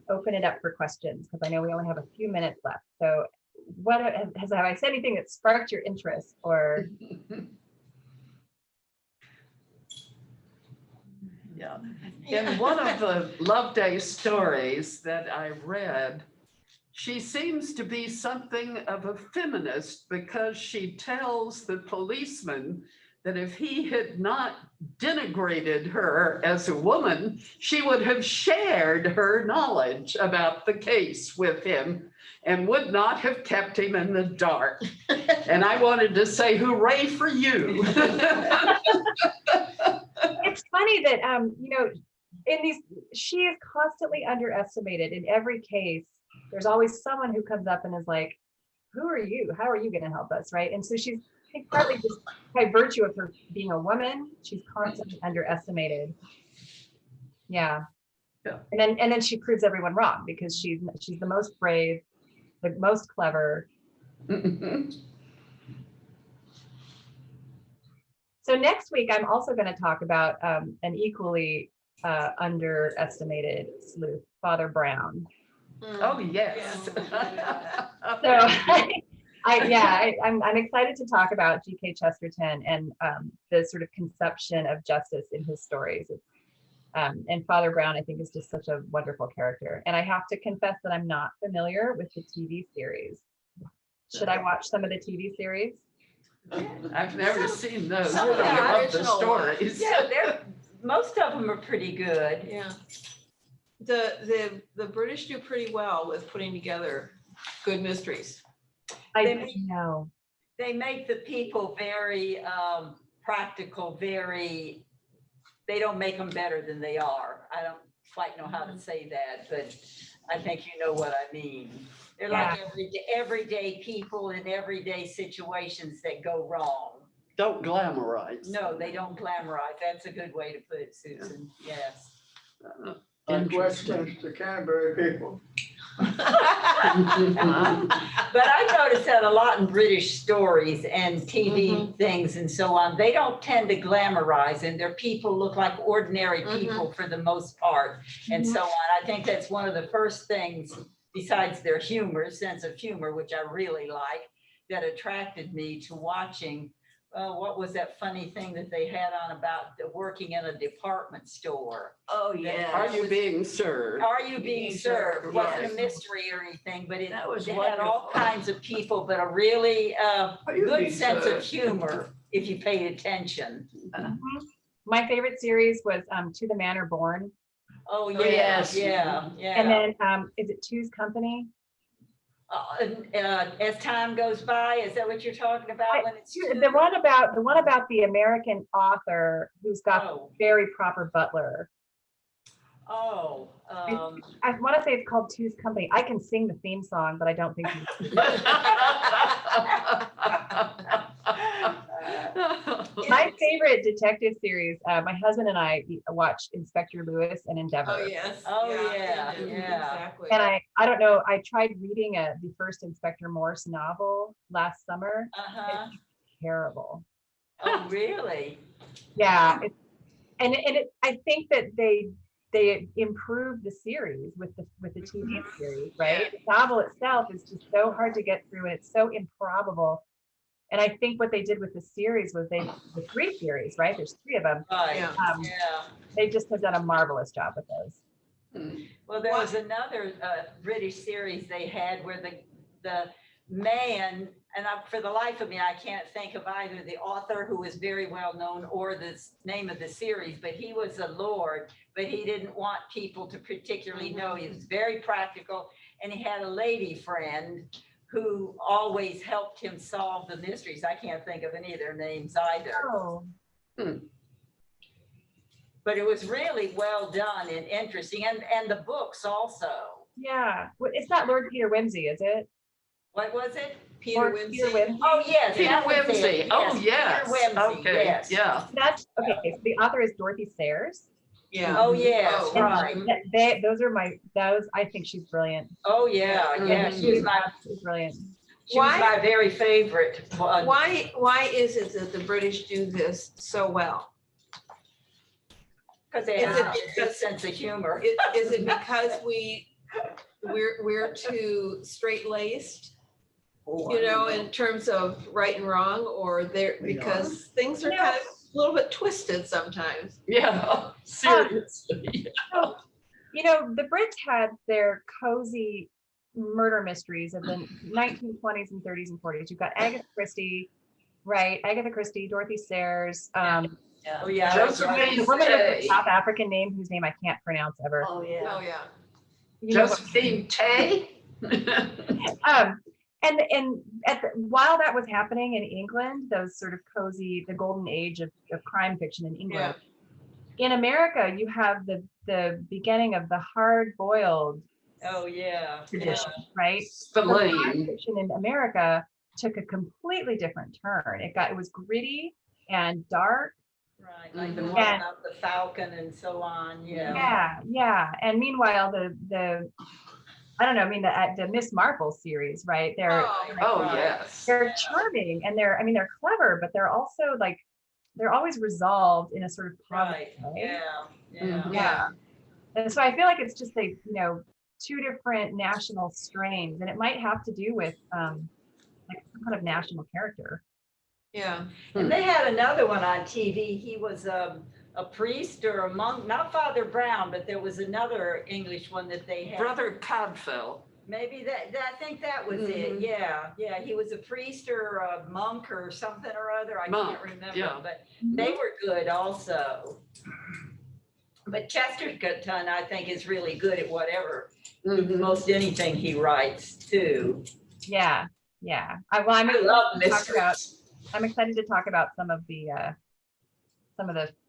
open it up for questions because I know we only have a few minutes left. So, have I said anything that sparked your interest or? Yeah. In one of the Loveday stories that I read, she seems to be something of a feminist because she tells the policeman that if he had not denigrated her as a woman, she would have shared her knowledge about the case with him and would not have kept him in the dark. And I wanted to say, hooray for you. It's funny that, she is constantly underestimated in every case. There's always someone who comes up and is like, who are you? How are you going to help us? Right. And so she's, I think, partly just by virtue of her being a woman, she's constantly underestimated. Yeah. And then she proves everyone wrong because she's the most brave, the most clever. So next week, I'm also going to talk about an equally underestimated sleuth, Father Brown. Oh, yes. So I'm excited to talk about G.K. Chesterton and the sort of conception of justice in his stories. And Father Brown, I think, is just such a wonderful character. And I have to confess that I'm not familiar with the TV series. Should I watch some of the TV series? I've never seen those. Some of the original stories. Yeah, most of them are pretty good. Yeah. The British do pretty well with putting together good mysteries. I know. They make the people very practical, very they don't make them better than they are. I don't quite know how to say that, but I think you know what I mean. They're like everyday people in everyday situations that go wrong. Don't glamorize. No, they don't glamorize. That's a good way to put it, Susan. Yes. Like Interesting. Westminster Canterbury people. But I noticed that a lot in British stories and TV things and so on, they don't tend to glamorize, and their people look like ordinary people for the most part and so on. I think that's one of the first things, besides their humor, sense of humor, which I really like, that attracted me to watching. What was that funny thing that they had on about working in a department store? Oh, yeah. Are you being served? Are you being served? Wasn't Yes. a mystery or anything, but it That was they had all wonderful. kinds of people, but a really Are you good being sense of served? humor if you paid attention. My favorite series was To the Manor Born. Oh, yeah, yes. yeah, And yeah. then is it Two's Company? As time goes by, is that what you're talking about when it's The one about the American author who's got Oh, very proper butler. oh, I want to say it's called Two's Company. I can sing the theme song, but I don't think my favorite detective series. My husband and I watched Inspector Lewis and Endeavor. Oh, yes. Oh, yeah, and- yeah. Exactly. And I don't know. I tried reading the first Inspector Morse novel last summer. uh-huh. Terrible. Oh, really? Yeah, I think that they improved the series with the TV series, right? The novel itself is just so hard to get through, and it's so improbable. And I think what they did with the series was the 3 series, right? There's 3 of them. Right, Yeah. yeah. They just have done a marvelous job with those. Well, there was another British series they had where the man, and for the life of me, I can't think of either the author, who was very well known, or the name of the series, but he was a lord, but he didn't want people to particularly know. He was very practical, and he had a lady friend who always helped him solve the mysteries. I can't think of any of their names either. Oh, But it was really well done and interesting, and the books also. yeah. It's not Lord Peter Wimsey, is it? What was it? Peter Lord Wimsey. Peter Wimsey. Oh, yes. Peter that was it. Wimsey. Oh, yes. Peter Wimsey, Okay, yes. yeah. That's okay. So the author is Dorothy Sayers. Yeah. Oh, yes, Oh, And right. those I think she's brilliant. Oh, yeah, yeah. She's Brilliant. my very favorite one. Why is it that the British do this so well? Because they Is have it a good sense of humor. Is it because we're too straight-laced, you know, in terms of right and wrong, or because things are kind of a little bit twisted sometimes? Yeah, seriously. So, the Brits had their cozy murder mysteries of the 1920s and 30s and 40s. You've got Agatha Christie, right? Agatha Christie, Dorothy Sayers. Oh, yeah. Josephine The woman with the Tay. South African name whose name I can't pronounce ever. Oh, yeah. Oh, yeah. You know what- Josephine Tay? And while that was happening in England, those sort of cozy, the golden age of crime fiction in England. In America, you have the beginning of the hard-boiled Oh, yeah. tradition, right? The crime Spillane. fiction in America took a completely different turn. It was gritty and dark. Right, like the Mhm. one about the falcon and so on, yeah. Yeah. And meanwhile, the I don't know, I mean the Miss Marple series, right? Oh, yes. They're charming and they're clever, but they're also they're always resolved in a sort of Right, positive way. yeah. Yeah. And so I feel like it's just two different national strains, and it might have to do with like some kind of national character. Yeah. And they had another one on TV. He was a priest or a monk, not Father Brown, but there was another English one that they had. Brother Codfell. Maybe I think that was it. Yeah. He was a priest or a monk or something or other. I Monk, can't remember, yeah. but they were good also. But Chesterton, I think, is really good at whatever, most anything he writes too. Yeah. I'm excited to talk about some of the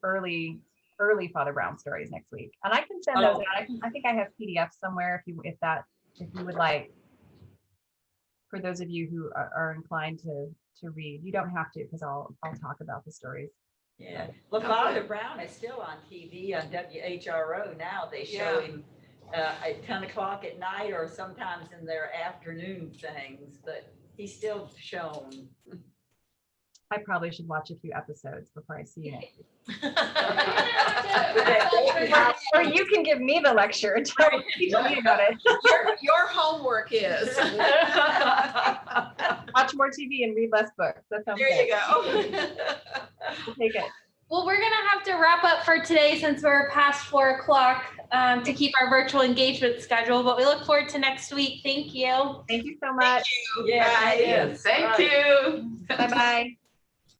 early early Father Brown stories next week, and I can send those out. I think I have PDFs somewhere if you would like. For those of you who are inclined to read, you don't have to, because I'll talk about the stories. Yeah, well, Father Brown is still on TV on WHRO now. They show him at 10 o'clock at night or sometimes in their afternoon things, but he's still shown. I probably should watch a few episodes before I see you next week. Or you can give me the lecture and teach me about it. Your homework is. Watch more TV and read less books. That sounds There you good. go. We'll take it. Well, we're going to have to wrap up for today since we're past 4 o'clock to keep our virtual engagement schedule, but we look forward to next week. Thank you. Thank you so much. Yeah, Bye. Yes, thank you. Bye-bye.